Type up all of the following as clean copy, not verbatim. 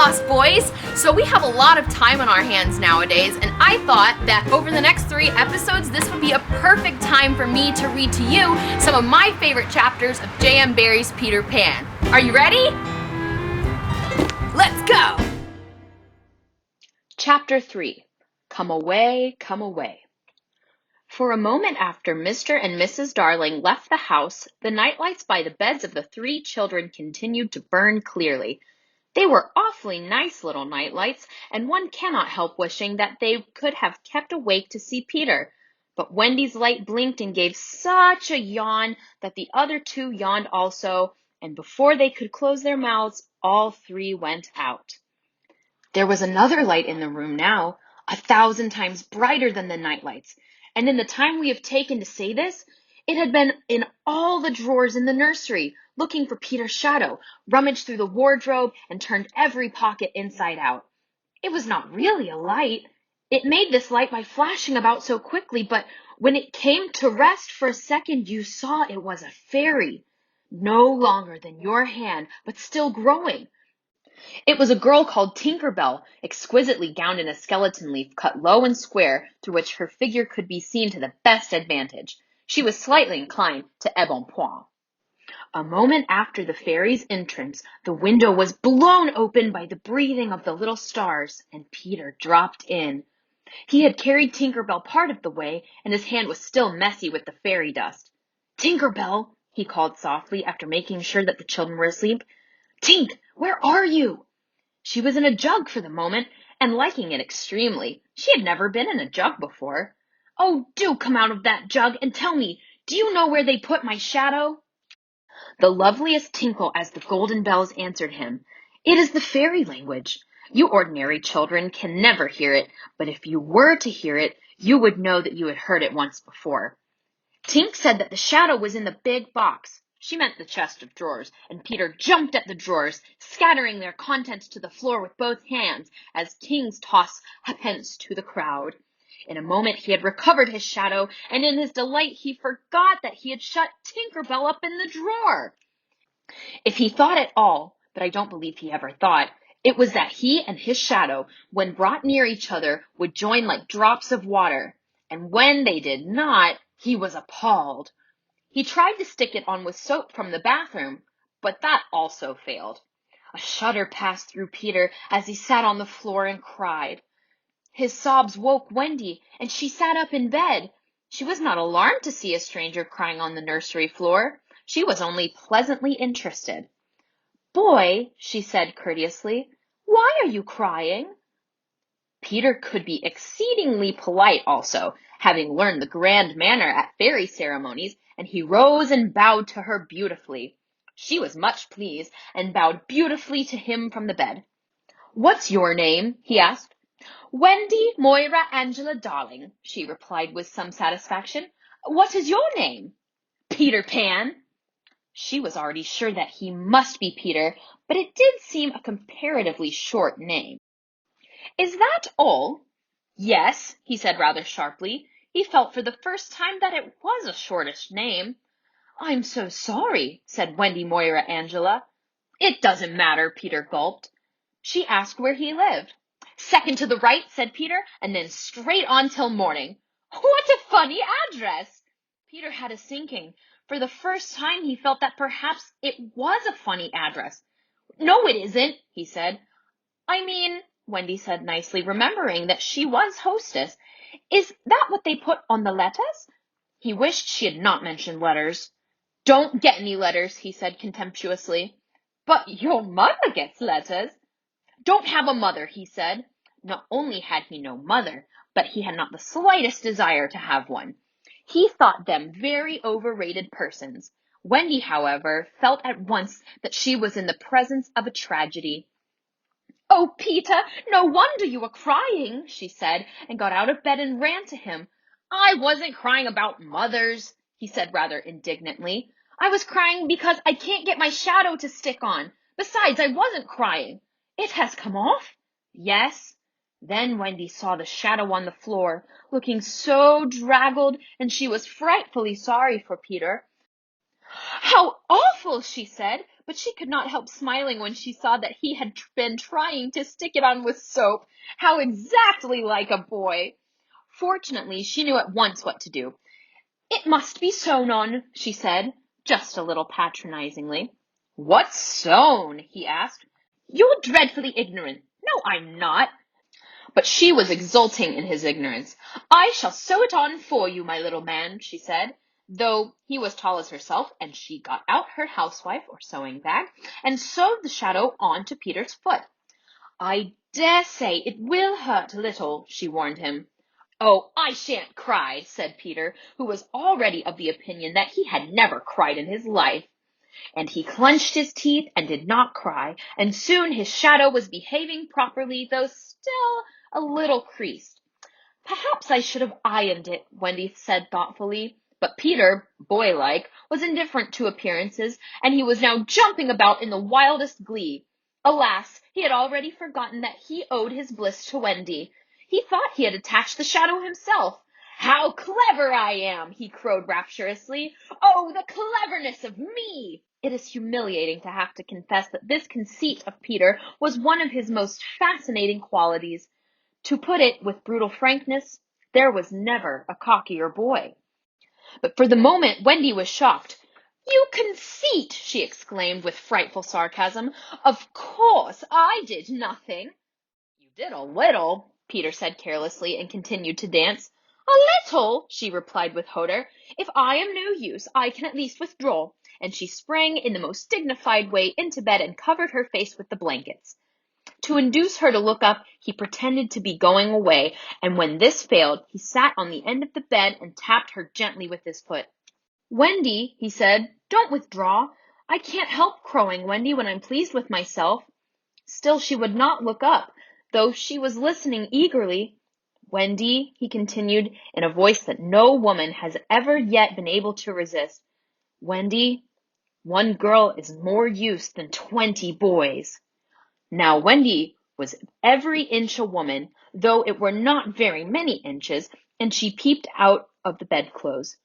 Lost Boys! So we have a lot of time on our hands nowadays, and I thought that over the next 3 episodes, this would be a perfect time for me to read to you some of my favorite chapters of J.M. Barrie's Peter Pan. Are you ready? Let's go! Chapter 3. Come away, come away. For a moment after Mr. and Mrs. Darling left the house, the nightlights by the beds of the 3 children continued to burn clearly. They were awfully nice little nightlights, and one cannot help wishing that they could have kept awake to see Peter. But Wendy's light blinked and gave such a yawn that the other 2 yawned also, and before they could close their mouths, all 3 went out. There was another light in the room now, 1,000 times brighter than the nightlights, and in the time we have taken to say this, it had been in all the drawers in the nursery, looking for Peter's shadow, rummaged through the wardrobe, and turned every pocket inside out. It was not really a light. It made this light by flashing about so quickly, but when it came to rest for a second, you saw it was a fairy, no longer than your hand, but still growing. It was a girl called Tinker Bell, exquisitely gowned in a skeleton leaf cut low and square, through which her figure could be seen to the best advantage. She was slightly inclined to embonpoint. A moment after the fairy's entrance, the window was blown open by the breathing of the little stars, and Peter dropped in. He had carried Tinker Bell part of the way, and his hand was still messy with the fairy dust. "Tinker Bell," he called softly, after making sure that the children were asleep. "Tink, where are you?" She was in a jug for the moment, and liking it extremely. She had never been in a jug before. "Oh, do come out of that jug and tell me, do you know where they put my shadow?" The loveliest tinkle as the golden bells answered him. It is the fairy language. You ordinary children can never hear it, but if you were to hear it, you would know that you had heard it once before. Tink said that the shadow was in the big box. She meant the chest of drawers, and Peter jumped at the drawers, scattering their contents to the floor with both hands, as kings toss halfpence to the crowd. In a moment he had recovered his shadow, and in his delight he forgot that he had shut Tinker Bell up in the drawer. If he thought at all, but I don't believe he ever thought, it was that he and his shadow, when brought near each other, would join like drops of water, and when they did not, he was appalled. He tried to stick it on with soap from the bathroom, but that also failed. A shudder passed through Peter as he sat on the floor and cried. His sobs woke Wendy, and she sat up in bed. She was not alarmed to see a stranger crying on the nursery floor. She was only pleasantly interested. "Boy," she said courteously, "why are you crying?" Peter could be exceedingly polite also, having learned the grand manner at fairy ceremonies, and he rose and bowed to her beautifully. She was much pleased, and bowed beautifully to him from the bed. "What's your name?" he asked. "Wendy Moira Angela Darling," she replied with some satisfaction. "What is your name?" "Peter Pan." She was already sure that he must be Peter, but it did seem a comparatively short name. "Is that all?" "Yes," he said rather sharply. He felt for the first time that it was a shortish name. "I'm so sorry," said Wendy Moira Angela. "It doesn't matter," Peter gulped. She asked where he lived. "Second to the right," said Peter, "and then straight on till morning." "What a funny address!" Peter had a sinking. For the first time he felt that perhaps it was a funny address. "No, it isn't," he said. "I mean," Wendy said nicely, remembering that she was hostess, "is that what they put on the letters?" He wished she had not mentioned letters. "Don't get any letters," he said contemptuously. "But your mother gets letters." "Don't have a mother," he said. Not only had he no mother, but he had not the slightest desire to have one. He thought them very overrated persons. Wendy, however, felt at once that she was in the presence of a tragedy. "Oh, Peter, no wonder you were crying," she said, and got out of bed and ran to him. "I wasn't crying about mothers," he said rather indignantly. "I was crying because I can't get my shadow to stick on. Besides, I wasn't crying. It has come off?" "Yes." Then Wendy saw the shadow on the floor, looking so draggled, and she was frightfully sorry for Peter. How awful, she said, but she could not help smiling when she saw that he had been trying to stick it on with soap. How exactly like a boy! Fortunately, she knew at once what to do. It must be sewn on, she said, just a little patronizingly. What's sewn? He asked. You're dreadfully ignorant. No, I'm not. But she was exulting in his ignorance. I shall sew it on for you, my little man, she said, though he was tall as herself, and she got out her housewife or sewing bag and sewed the shadow on to Peter's foot. I dare say it will hurt a little, she warned him. Oh, I shan't cry, said Peter, who was already of the opinion that he had never cried in his life. And he clenched his teeth and did not cry, and soon his shadow was behaving properly, though still a little creased. Perhaps I should have ironed it, Wendy said thoughtfully. But Peter, boy-like, was indifferent to appearances, and he was now jumping about in the wildest glee. Alas, he had already forgotten that he owed his bliss to Wendy. He thought he had attached the shadow himself. How clever I am, he crowed rapturously. Oh, the cleverness of me! It is humiliating to have to confess that this conceit of Peter was one of his most fascinating qualities. To put it with brutal frankness, there was never a cockier boy. But for the moment, Wendy was shocked. You conceit, she exclaimed with frightful sarcasm. Of course, I did nothing. You did a little, Peter said carelessly, and continued to dance. A little, she replied with hauteur. If I am no use, I can at least withdraw. And she sprang in the most dignified way into bed and covered her face with the blankets. To induce her to look up, he pretended to be going away, and when this failed, he sat on the end of the bed and tapped her gently with his foot. Wendy, he said, don't withdraw. I can't help crowing, Wendy, when I'm pleased with myself. Still she would not look up, though she was listening eagerly. Wendy, he continued, in a voice that no woman has ever yet been able to resist. Wendy, one girl is more use than 20 boys. Now Wendy was every inch a woman, though it were not very many inches, and she peeped out of the bedclothes.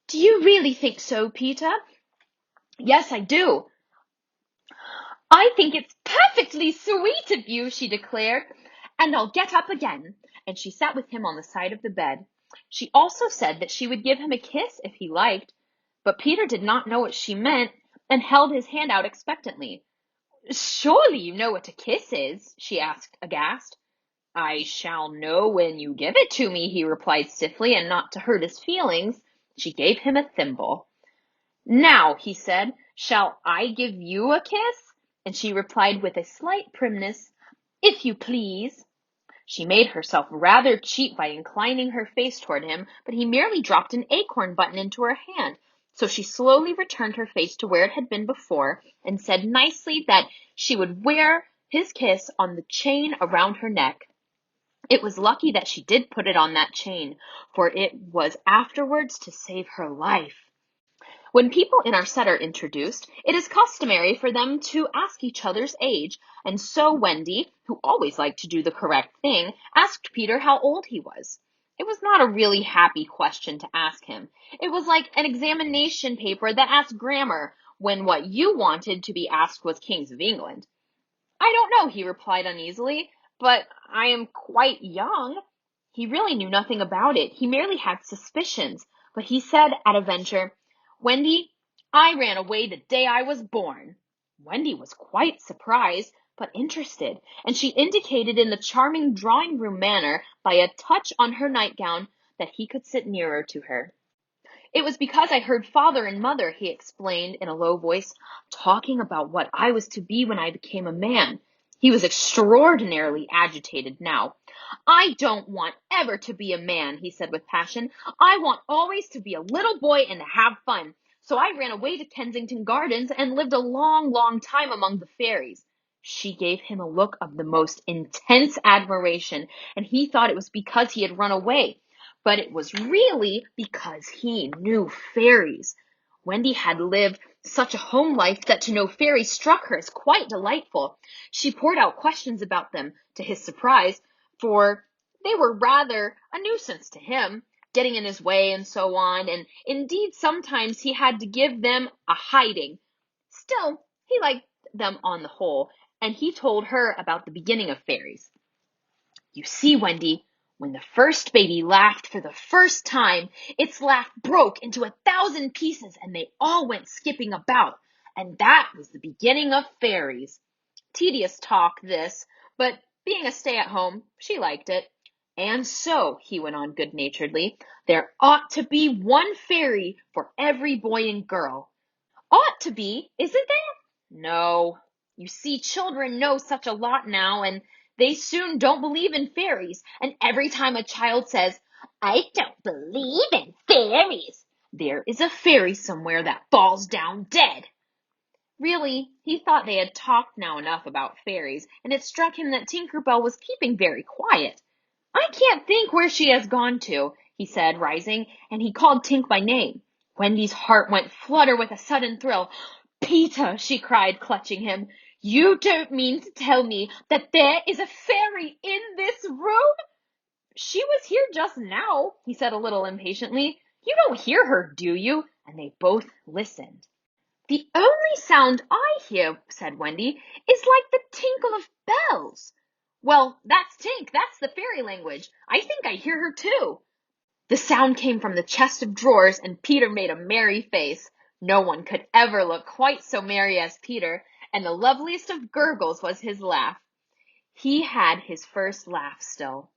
Do you really think so, Peter? Yes, I do. I think it's perfectly sweet of you, she declared, and I'll get up again. And she sat with him on the side of the bed. She also said that she would give him a kiss if he liked, but Peter did not know what she meant and held his hand out expectantly. Surely you know what a kiss is, she asked, aghast. I shall know when you give it to me, he replied stiffly, and not to hurt his feelings, she gave him a thimble. Now, he said, shall I give you a kiss? And she replied with a slight primness, if you please. She made herself rather cheap by inclining her face toward him, but he merely dropped an acorn button into her hand. So she slowly returned her face to where it had been before, and said nicely that she would wear his kiss on the chain around her neck. It was lucky that she did put it on that chain, for it was afterwards to save her life. When people in our set are introduced, it is customary for them to ask each other's age, and so Wendy, who always liked to do the correct thing, asked Peter how old he was. It was not a really happy question to ask him. It was like an examination paper that asked grammar, when what you wanted to be asked was Kings of England. I don't know, he replied uneasily, but I am quite young. He really knew nothing about it. He merely had suspicions, but he said at a venture, Wendy, I ran away the day I was born. Wendy was quite surprised, but interested, and she indicated in the charming drawing-room manner by a touch on her nightgown that he could sit nearer to her. It was because I heard father and mother, he explained in a low voice, talking about what I was to be when I became a man. He was extraordinarily agitated now. I don't want ever to be a man, he said with passion. I want always to be a little boy and to have fun. So I ran away to Kensington Gardens and lived a long, long time among the fairies. She gave him a look of the most intense admiration, and he thought it was because he had run away. But it was really because he knew fairies. Wendy had lived such a home life that to know fairies struck her as quite delightful. She poured out questions about them, to his surprise, for they were rather a nuisance to him. getting in his way and so on, and indeed sometimes he had to give them a hiding. Still, he liked them on the whole, and he told her about the beginning of fairies. You see, Wendy, when the first baby laughed for the first time, its laugh broke into 1,000 pieces and they all went skipping about. And that was the beginning of fairies. Tedious talk, this, but being a stay-at-home, she liked it. And so, he went on good-naturedly, there ought to be one fairy for every boy and girl. Ought to be, isn't there? No. You see, children know such a lot now, and they soon don't believe in fairies. And every time a child says, I don't believe in fairies, there is a fairy somewhere that falls down dead. Really, he thought they had talked now enough about fairies, and it struck him that Tinker Bell was keeping very quiet. I can't think where she has gone to, he said, rising, and he called Tink by name. Wendy's heart went flutter with a sudden thrill. Peter, she cried, clutching him, you don't mean to tell me that there is a fairy in this room? She was here just now, he said a little impatiently. You don't hear her, do you? And they both listened. The only sound I hear, said Wendy, is like the tinkle of bells. Well, that's Tink. That's the fairy language. I think I hear her too. The sound came from the chest of drawers, and Peter made a merry face. No one could ever look quite so merry as Peter, and the loveliest of gurgles was his laugh. He had his first laugh still.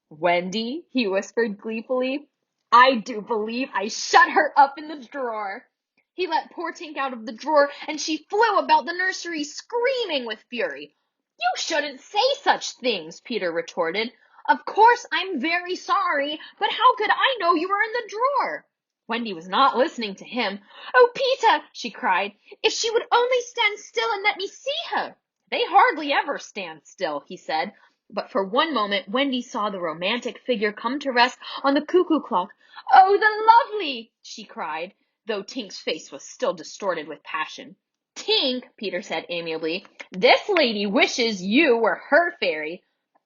Wendy, he whispered gleefully, I do believe I shut her up in the drawer. He let poor Tink out of the drawer, and she flew about the nursery, screaming with fury. You shouldn't say such things, Peter retorted. Of course, I'm very sorry, but how could I know you were in the drawer? Wendy was not listening to him. Oh, Peter, she cried, if she would only stand still and let me see her. They hardly ever stand still, he said. But for one moment, Wendy saw the romantic figure come to rest on the cuckoo clock. Oh, the lovely, she cried, though Tink's face was still distorted with passion. Tink, Peter said amiably, this lady wishes you were her fairy.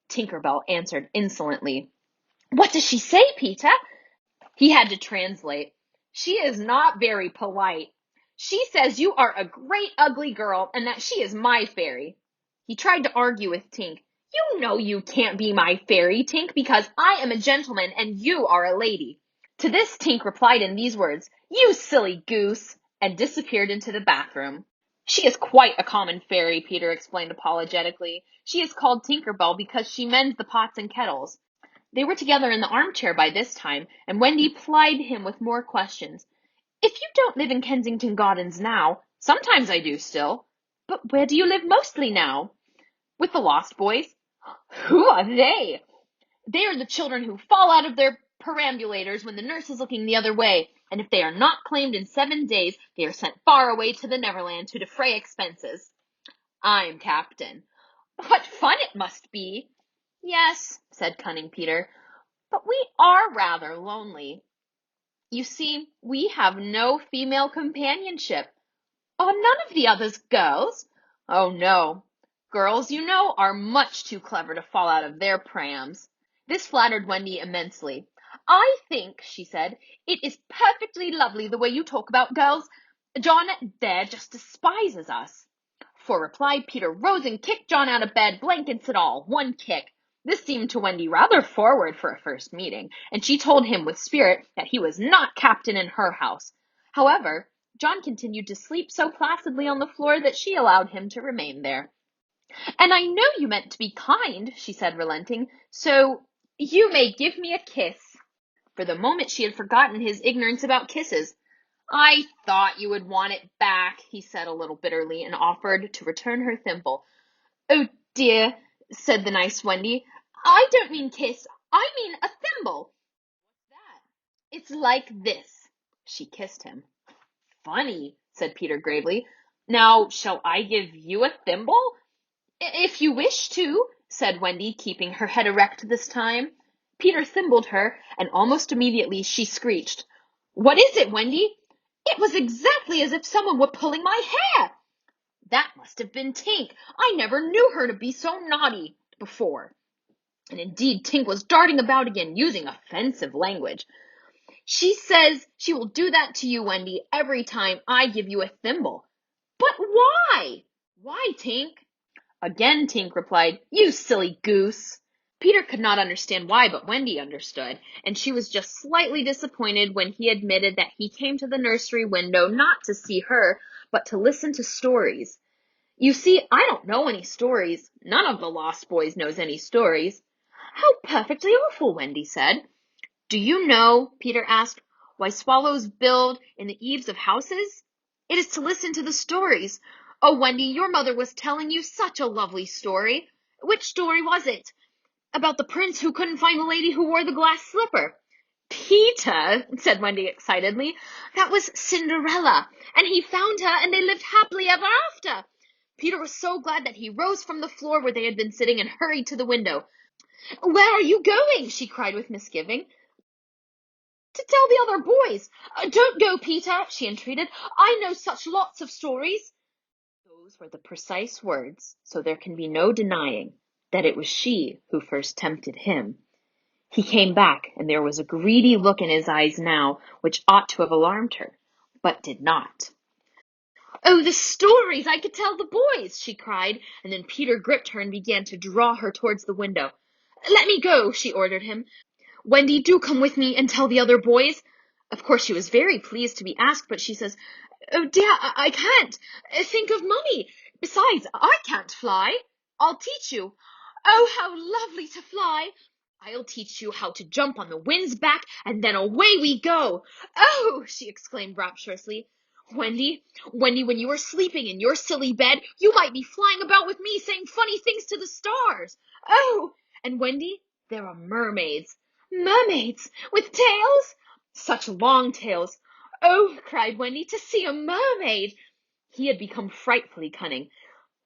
Tinker Bell answered insolently. What does she say, Peter? He had to translate. She is not very polite. She says you are a great ugly girl and that she is my fairy. He tried to argue with Tink. You know you can't be my fairy, Tink, because I am a gentleman and you are a lady. To this Tink replied in these words, You silly goose, and disappeared into the bathroom. She is quite a common fairy, Peter explained apologetically. She is called Tinker Bell because she mends the pots and kettles. They were together in the armchair by this time, and Wendy plied him with more questions. If you don't live in Kensington Gardens now, sometimes I do still. But where do you live mostly now? With the Lost Boys. Who are they? They are the children who fall out of their perambulators when the nurse is looking the other way, and if they are not claimed in 7 days, they are sent far away to the Neverland to defray expenses. I'm captain. What fun it must be! Yes, said cunning Peter, but we are rather lonely. You see, we have no female companionship. Are none of the others girls? Oh, no. Girls, you know, are much too clever to fall out of their prams. This flattered Wendy immensely. I think, she said, it is perfectly lovely the way you talk about girls. John there just despises us. For reply, Peter rose and kicked John out of bed, blankets and all, one kick. This seemed to Wendy rather forward for a first meeting, and she told him with spirit that he was not captain in her house. However, John continued to sleep so placidly on the floor that she allowed him to remain there. And I know you meant to be kind, she said, relenting, so you may give me a kiss. For the moment she had forgotten his ignorance about kisses. I thought you would want it back, he said a little bitterly, and offered to return her thimble. Oh dear, said the nice Wendy, I don't mean kiss, I mean a thimble. What's that? It's like this. She kissed him. Funny, said Peter gravely. Now, shall I give you a thimble? If you wish to, said Wendy, keeping her head erect this time. Peter thimbled her, and almost immediately she screeched. What is it, Wendy? It was exactly as if someone were pulling my hair. That must have been Tink. I never knew her to be so naughty before. And indeed, Tink was darting about again, using offensive language. She says she will do that to you, Wendy, every time I give you a thimble. But why? Why, Tink? Again, Tink replied, You silly goose. Peter could not understand why, but Wendy understood, and she was just slightly disappointed when he admitted that he came to the nursery window not to see her, but to listen to stories. You see, I don't know any stories. None of the Lost Boys knows any stories. How perfectly awful, Wendy said. Do you know, Peter asked, why swallows build in the eaves of houses? It is to listen to the stories. Oh, Wendy, your mother was telling you such a lovely story. Which story was it? About the prince who couldn't find the lady who wore the glass slipper. Peter, said Wendy excitedly, that was Cinderella, and he found her, and they lived happily ever after. Peter was so glad that he rose from the floor where they had been sitting and hurried to the window. Where are you going? She cried with misgiving. To tell the other boys. Don't go, Peter, she entreated. I know such lots of stories. Those were the precise words, so there can be no denying that it was she who first tempted him. He came back, and there was a greedy look in his eyes now, which ought to have alarmed her, but did not. Oh, the stories I could tell the boys, she cried, and then Peter gripped her and began to draw her towards the window. Let me go, she ordered him. Wendy, do come with me and tell the other boys. Of course, she was very pleased to be asked, but she says, Oh, dear, I can't. Think of Mummy. Besides, I can't fly. I'll teach you. Oh, how lovely to fly. I'll teach you how to jump on the wind's back, and then away we go. Oh, she exclaimed rapturously. Wendy, when you were sleeping in your silly bed, you might be flying about with me saying funny things to the stars. Oh, and Wendy, there are mermaids. Mermaids with tails? Such long tails. Oh, cried Wendy, to see a mermaid. He had become frightfully cunning.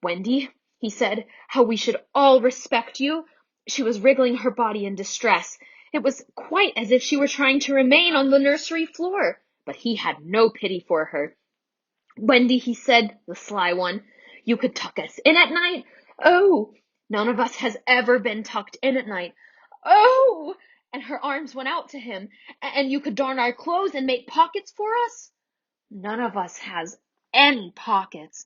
Wendy, he said, how we should all respect you. She was wriggling her body in distress. It was quite as if she were trying to remain on the nursery floor, but he had no pity for her. Wendy, he said, the sly one, you could tuck us in at night? Oh, none of us has ever been tucked in at night. Oh, and her arms went out to him, and you could darn our clothes and make pockets for us? None of us has any pockets.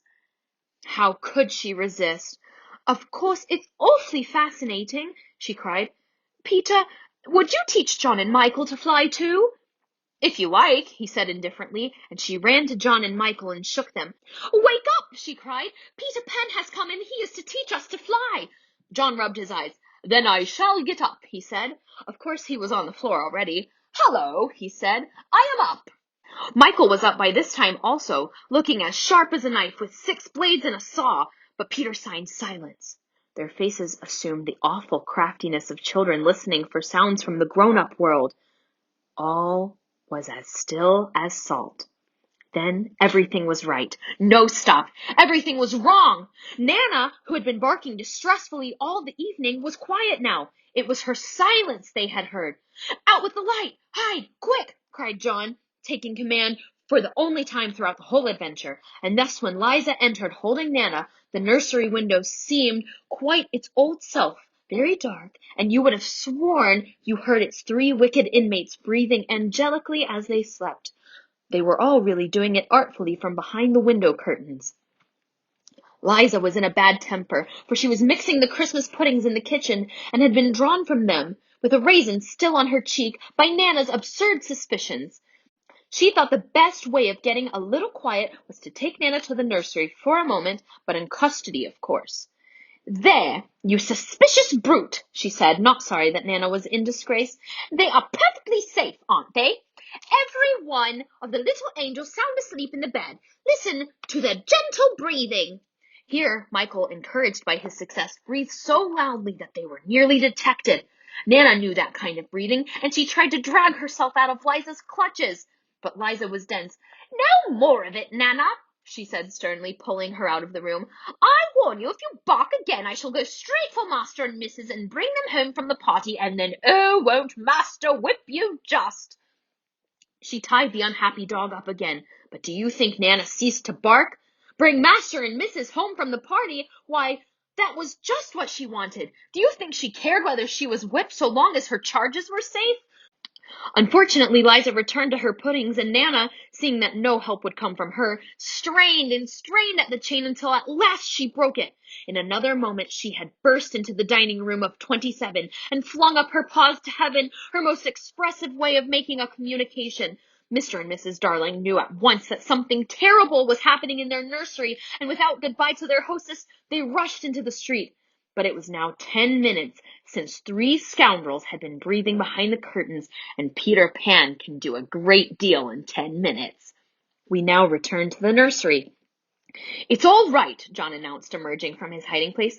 How could she resist? Of course, it's awfully fascinating, she cried. Peter, would you teach John and Michael to fly too? If you like, he said indifferently, and she ran to John and Michael and shook them. Wake up, she cried. Peter Pan has come and he is to teach us to fly. John rubbed his eyes. Then I shall get up, he said. Of course he was on the floor already. Hello, he said. I am up. Michael was up by this time also, looking as sharp as a knife with 6 blades and a saw, but Peter signed silence. Their faces assumed the awful craftiness of children listening for sounds from the grown-up world. All was as still as salt. Then everything was right. No, stop. Everything was wrong. Nana, who had been barking distressfully all the evening, was quiet now. It was her silence they had heard. Out with the light! Hide! Quick! Cried John, taking command for the only time throughout the whole adventure. And thus when Liza entered holding Nana, the nursery window seemed quite its old self, very dark, and you would have sworn you heard its 3 wicked inmates breathing angelically as they slept. They were all really doing it artfully from behind the window curtains. Liza was in a bad temper, for she was mixing the Christmas puddings in the kitchen and had been drawn from them, with a raisin still on her cheek, by Nana's absurd suspicions. She thought the best way of getting a little quiet was to take Nana to the nursery for a moment, but in custody, of course. There, you suspicious brute, she said, not sorry that Nana was in disgrace. They are perfectly safe, aren't they? Every one of the little angels sound asleep in the bed. Listen to their gentle breathing. Here, Michael, encouraged by his success, breathed so loudly that they were nearly detected. Nana knew that kind of breathing, and she tried to drag herself out of Liza's clutches. But Liza was dense. No more of it, Nana, she said sternly, pulling her out of the room. I warn you, if you bark again, I shall go straight for Master and Mrs. and bring them home from the party, and then, oh, won't Master whip you just! She tied the unhappy dog up again. But do you think Nana ceased to bark? Bring Master and Mrs. home from the party? Why, that was just what she wanted. Do you think she cared whether she was whipped so long as her charges were safe? Unfortunately, Liza returned to her puddings, and Nana, seeing that no help would come from her, strained and strained at the chain until at last she broke it. In another moment she had burst into the dining room of 27 and flung up her paws to heaven, her most expressive way of making a communication. Mr. and Mrs. Darling knew at once that something terrible was happening in their nursery, and without goodbye to their hostess, they rushed into the street. But it was now 10 minutes since 3 scoundrels had been breathing behind the curtains, and Peter Pan can do a great deal in 10 minutes. We now return to the nursery. "It's all right," John announced, emerging from his hiding place.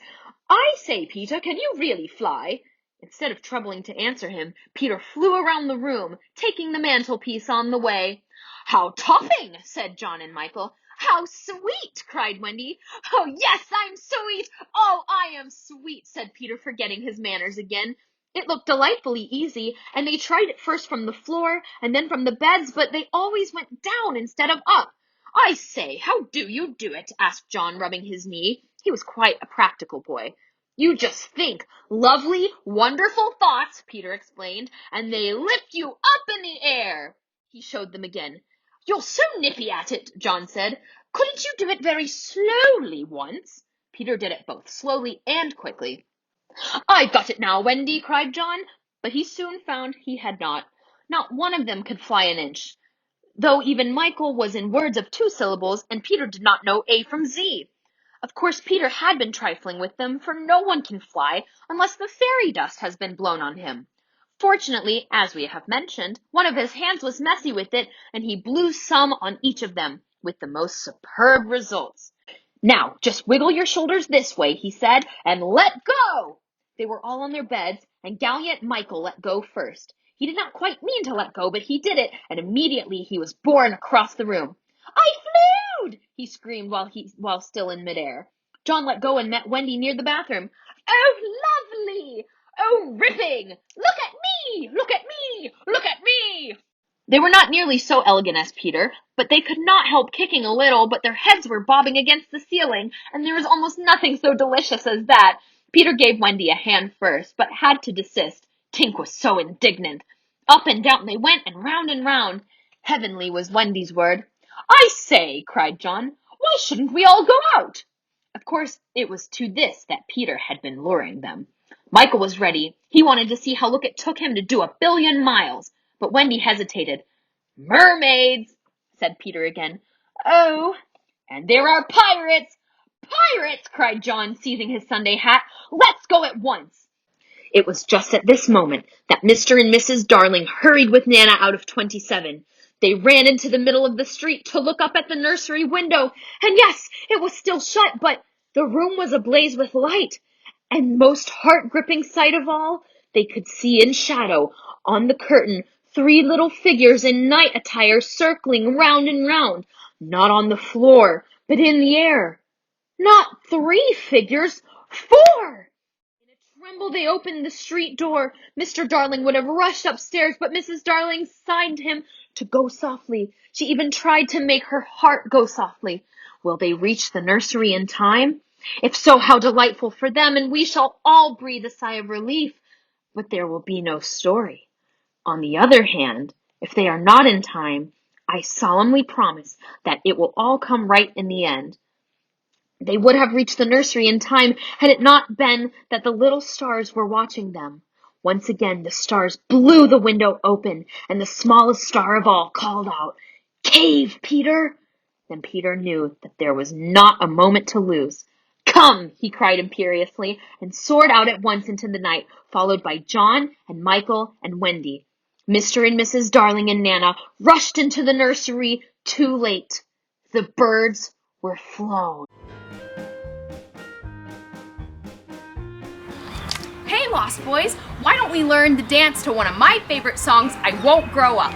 "I say, Peter, can you really fly?" Instead of troubling to answer him, Peter flew around the room, taking the mantelpiece on the way. "How topping!" said John and Michael. "How sweet!" cried Wendy. "Oh, yes, I'm sweet! Oh, I am sweet!" said Peter, forgetting his manners again. It looked delightfully easy, and they tried it first from the floor and then from the beds, but they always went down instead of up. "I say, how do you do it?" asked John, rubbing his knee. He was quite a practical boy. "You just think lovely, wonderful thoughts," Peter explained, "and they lift you up in the air." He showed them again. "You're so nippy at it," John said. "Couldn't you do it very slowly once?" Peter did it both slowly and quickly. "I've got it now, Wendy," cried John, but he soon found he had not. Not one of them could fly an inch, though even Michael was in words of 2 syllables, and Peter did not know A from Z. Of course, Peter had been trifling with them, for no one can fly unless the fairy dust has been blown on him. Fortunately, as we have mentioned, one of his hands was messy with it, and he blew some on each of them, with the most superb results. "Now, just wiggle your shoulders this way," he said, "and let go!" They were all on their beds, and gallant Michael let go first. He did not quite mean to let go, but he did it, and immediately he was borne across the room. "I flew!" he screamed while still in midair. John let go and met Wendy near the bathroom. "Oh, lovely! Oh, ripping! Look at me! Look at me! Look at me!" They were not nearly so elegant as Peter, but they could not help kicking a little, but their heads were bobbing against the ceiling, and there was almost nothing so delicious as that. Peter gave Wendy a hand first, but had to desist. Tink was so indignant. Up and down they went, and round and round. Heavenly was Wendy's word. "I say," cried John, "why shouldn't we all go out?" Of course, it was to this that Peter had been luring them. Michael was ready. He wanted to see how long it took him to do 1,000,000,000 miles. But Wendy hesitated. "Mermaids," said Peter again. "Oh, and there are pirates." "Pirates!" cried John, seizing his Sunday hat. "Let's go at once." It was just at this moment that Mr. and Mrs. Darling hurried with Nana out of 27. They ran into the middle of the street to look up at the nursery window, and yes, it was still shut, but the room was ablaze with light. And most heart-gripping sight of all, they could see in shadow, on the curtain, 3 little figures in night attire circling round and round, not on the floor, but in the air. Not 3 figures, 4! In a tremble they opened the street door. Mr. Darling would have rushed upstairs, but Mrs. Darling signed to him to go softly. She even tried to make her heart go softly. Will they reach the nursery in time? If so, how delightful for them, and we shall all breathe a sigh of relief. But there will be no story. On the other hand, if they are not in time, I solemnly promise that it will all come right in the end. They would have reached the nursery in time had it not been that the little stars were watching them. Once again the stars blew the window open, and the smallest star of all called out, "Cave, Peter!" Then Peter knew that there was not a moment to lose. "Come!" he cried imperiously, and soared out at once into the night, followed by John and Michael and Wendy. Mr. and Mrs. Darling and Nana rushed into the nursery too late. The birds were flown. Hey, Lost Boys, why don't we learn the dance to one of my favorite songs, I Won't Grow Up?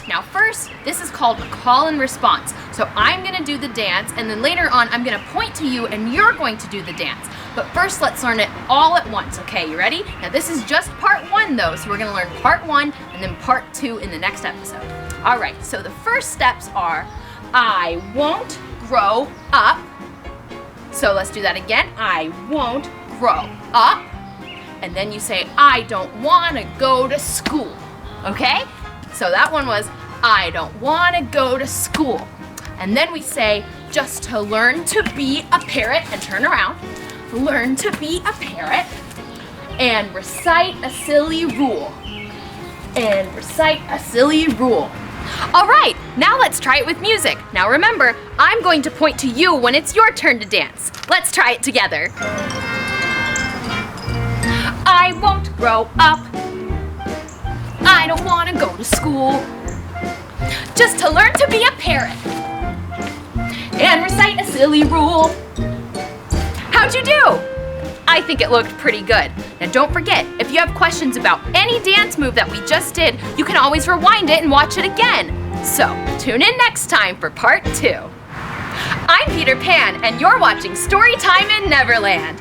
Now first, this is called a call and response. So I'm gonna do the dance, and then later on I'm gonna point to you and you're going to do the dance. But first let's learn it all at once, okay? You ready? Now this is just part 1 though, so we're gonna learn part 1 and then part 2 in the next episode. All right, so the first steps are, I won't grow up. So let's do that again. I won't grow up. And then you say, I don't want to go to school. Okay? So that one was, I don't want to go to school. And then we say, just to learn to be a parrot, and turn around. Learn to be a parrot and recite a silly rule. And recite a silly rule. All right, now let's try it with music. Now remember, I'm going to point to you when it's your turn to dance. Let's try it together. I won't grow up. I don't want to go to school. Just to learn to be a parrot and recite a silly rule. How'd you do? I think it looked pretty good. Now don't forget, if you have questions about any dance move that we just did, you can always rewind it and watch it again. So tune in next time for part 2. I'm Peter Pan, and you're watching Storytime in Neverland.